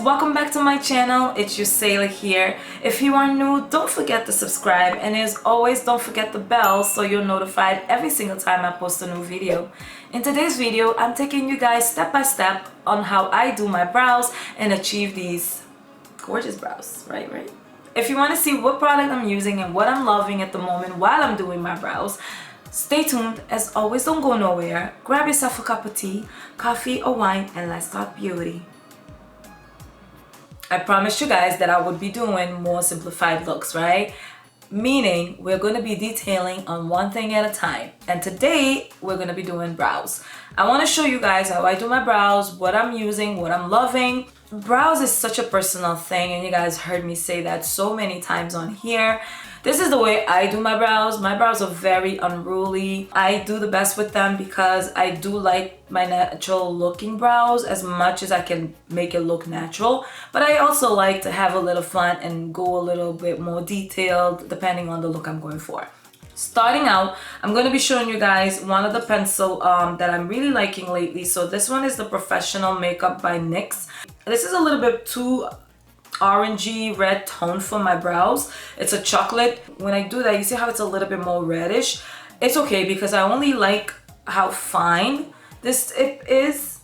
welcome back to my channel. It's Juceila here. If you are new, don't forget to subscribe, and as always, don't forget the bell so you're notified every single time I post a new video. In today's video, I'm taking you guys step by step on how I do my brows and achieve these gorgeous brows, right? If you want to see what product I'm using and what I'm loving at the moment while I'm doing my brows, stay tuned. As always, don't go nowhere. Grab yourself a cup of tea, coffee or wine, and let's talk beauty. I promised you guys that I would be doing more simplified looks, right? Meaning we're going to be detailing on one thing at a time. And today we're going to be doing brows. I want to show you guys how I do my brows, what I'm using, what I'm loving. Brows is such a personal thing, and you guys heard me say that so many times on here. This is the way I do my brows. My brows are very unruly. I do the best with them because I do like my natural looking brows as much as I can make it look natural. But I also like to have a little fun and go a little bit more detailed depending on the look I'm going for. Starting out, I'm going to be showing you guys one of the pencil that I'm really liking lately. So this one is the Professional Makeup by NYX. This is a little bit too orangey red tone for my brows. It's a chocolate. When I do that, you see how it's a little bit more reddish. It's okay because I only like how fine this tip is,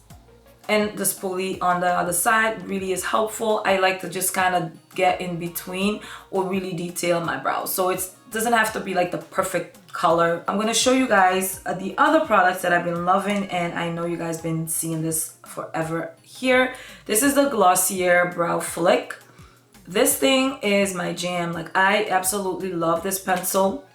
and the spoolie on the other side really is helpful. I like to just kind of get in between or really detail my brows, so it doesn't have to be like the perfect color. I'm going to show you guys the other products that I've been loving, and I know you guys been seeing this forever here. This is the Glossier Brow Flick. This thing is my jam. Like, I absolutely love this pencil.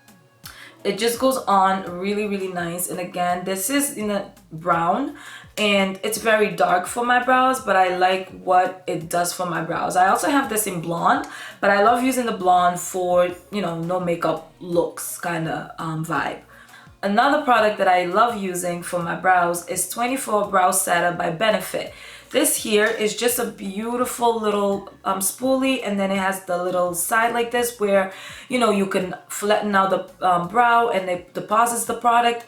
It just goes on really nice. And again, this is in a brown and it's very dark for my brows, but I like what it does for my brows. I also have this in blonde, but I love using the blonde for, you know, no makeup looks kind of vibe. Another product that I love using for my brows is 24 Brow Setter by Benefit. This here is just a beautiful little spoolie, and then it has the little side like this where, you know, you can flatten out the brow and it deposits the product.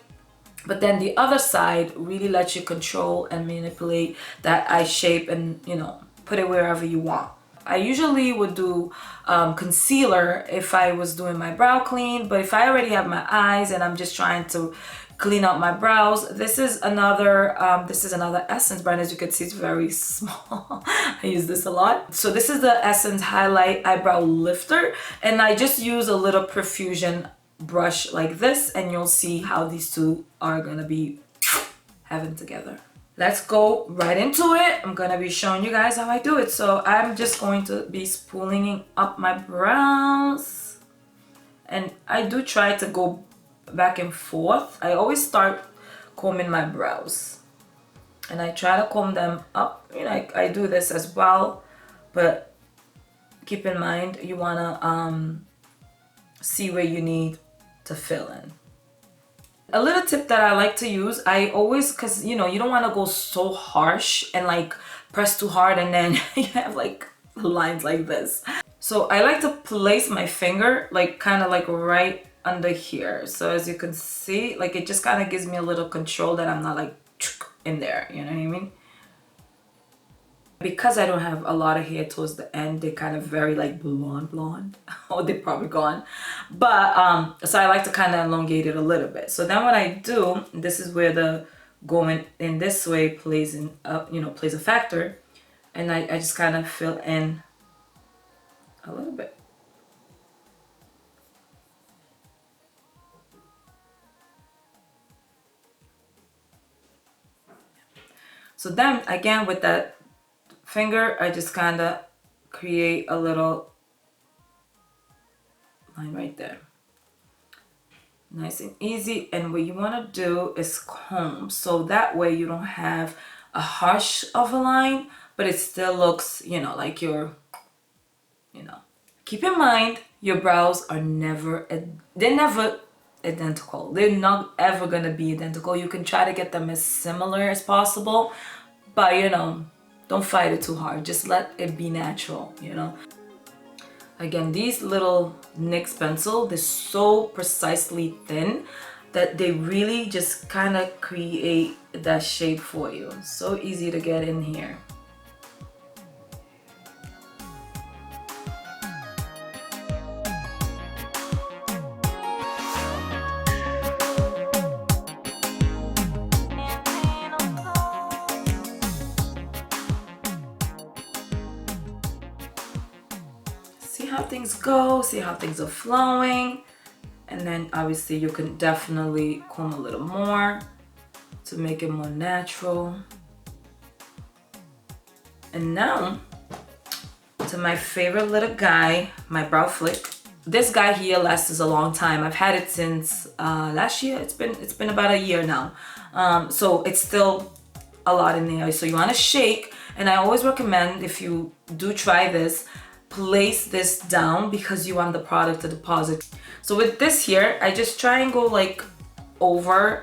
But then the other side really lets you control and manipulate that eye shape and, you know, put it wherever you want. I usually would do concealer if I was doing my brow clean, but if I already have my eyes and I'm just trying to clean out my brows, this is another Essence brand. As you can see, it's very small. I use this a lot. So this is the Essence Highlight Eyebrow Lifter, and I just use a little perfusion brush like this, and you'll see how these two are gonna be heaven together. Let's go right into it. I'm gonna be showing you guys how I do it. So I'm just going to be spooling up my brows, and I do try to go back and forth. I always start combing my brows and I try to comb them up. You know, I do this as well, but keep in mind you wanna see where you need to fill in. A little tip that I like to use, I always, because you know, you don't want to go so harsh and like press too hard and then you have like lines like this. So I like to place my finger like kind of like right under here. So as you can see, like it just kind of gives me a little control that I'm not like in there, you know what I mean? Because I don't have a lot of hair towards the end, they're kind of very like blonde or they're probably gone, but so I like to kind of elongate it a little bit. So then what I do, this is where the going in this way plays in plays a factor, and I just kind of fill in a little bit. So then again with that finger, I just kind of create a little line right there. Nice and easy. And what you want to do is comb, so that way you don't have a harsh of a line, but it still looks, you know, like you're, you know. Keep in mind, your brows are never identical. They're not ever gonna be identical. You can try to get them as similar as possible, but you know, don't fight it too hard. Just let it be natural, you know. Again, these little NYX pencil, they're so precisely thin that they really just kind of create that shape for you. So easy to get in here. how things go, see how things are flowing. And then obviously you can definitely comb a little more to make it more natural. And now to my favorite little guy, my brow flick. This guy here lasts a long time. I've had it since last year. It's been about a year now. So it's still a lot in there. So you want to shake, and I always recommend, if you do try this, place this down because you want the product to deposit. So with this here, I just try and go like over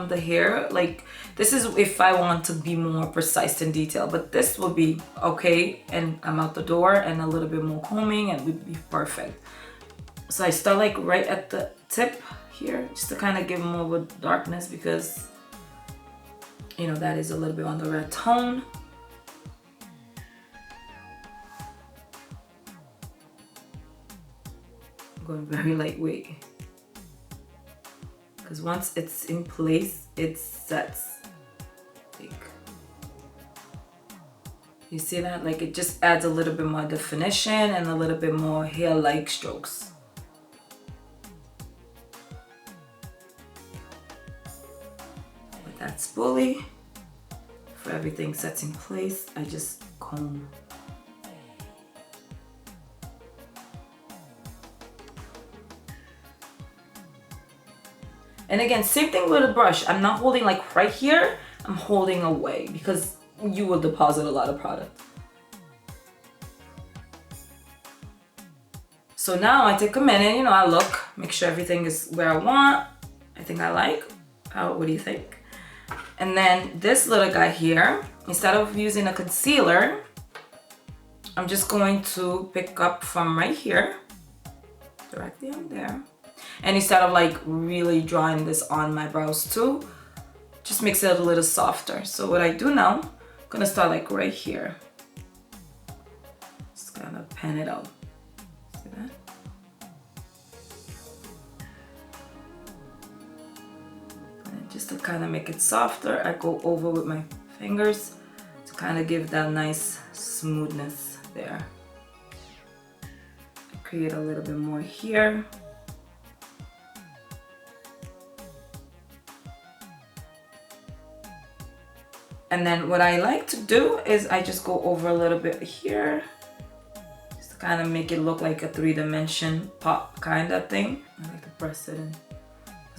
the hair. Like this is if I want to be more precise in detail, but this will be okay, and I'm out the door, and a little bit more combing and would be perfect. So I start like right at the tip here, just to kind of give more of a darkness, because you know that is a little bit on the red tone. I'm going very lightweight, because once it's in place, it sets. Like, you see that? Like it just adds a little bit more definition and a little bit more hair-like strokes. That spoolie, for everything sets in place, I just comb. And again, same thing with a brush. I'm not holding like right here, I'm holding away because you will deposit a lot of product. So now I take a minute, you know, I look, make sure everything is where I want. I think I like. What do you think? And then this little guy here, instead of using a concealer, I'm just going to pick up from right here, directly on there. And instead of like really drawing this on my brows too, just makes it a little softer. So what I do now, I'm gonna start like right here. Just gonna pan it out. See that? Just to kind of make it softer, I go over with my fingers to kind of give that nice smoothness there. I create a little bit more here. And then what I like to do is I just go over a little bit here, just to kind of make it look like a 3-dimension pop kind of thing. I like to press it in.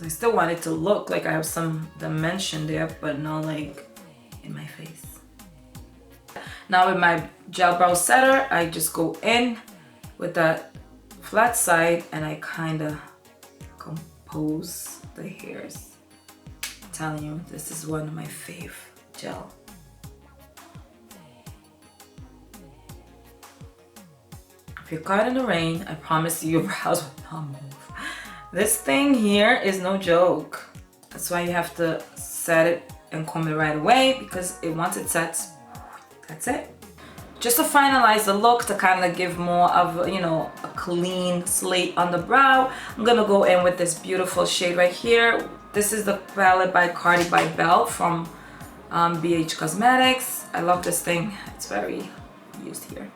I still want it to look like I have some dimension there, but not like in my face. Now with my gel brow setter, I just go in with that flat side and I kind of compose the hairs. I'm telling you, this is one of my fave gel. If you're caught in the rain, I promise you your brows will not move. This thing here is no joke. That's why you have to set it and comb it right away, because once it sets, that's it. Just to finalize the look, to kind of give more of, you know, a clean slate on the brow, I'm gonna go in with this beautiful shade right here. This is the palette by Cardi by Belle from BH Cosmetics. I love this thing. It's very used here.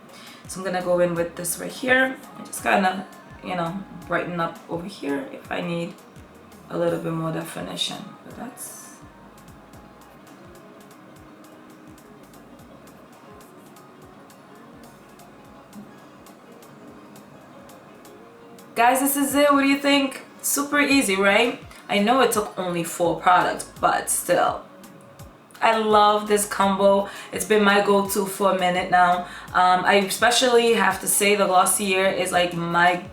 So I'm gonna go in with this right here and just kind of, you know, brighten up over here if I need a little bit more definition. But that's... Guys, this is it. What do you think? Super easy, right? I know it took only 4 products, but still. I love this combo. It's been my go-to for a minute now. I especially have to say the Glossier is like my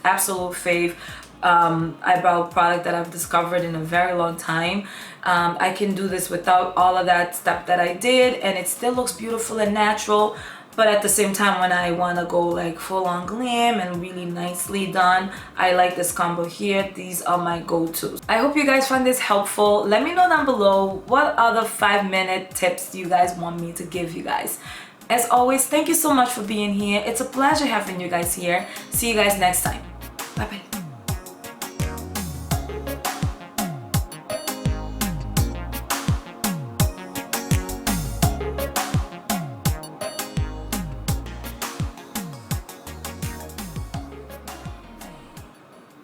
absolute fave eyebrow product that I've discovered in a very long time. I can do this without all of that stuff that I did, and it still looks beautiful and natural. But at the same time, when I want to go like full on glam and really nicely done, I like this combo here. These are my go-tos. I hope you guys find this helpful. Let me know down below what other 5-minute tips you guys want me to give you guys. As always, thank you so much for being here. It's a pleasure having you guys here. See you guys next time. Bye bye.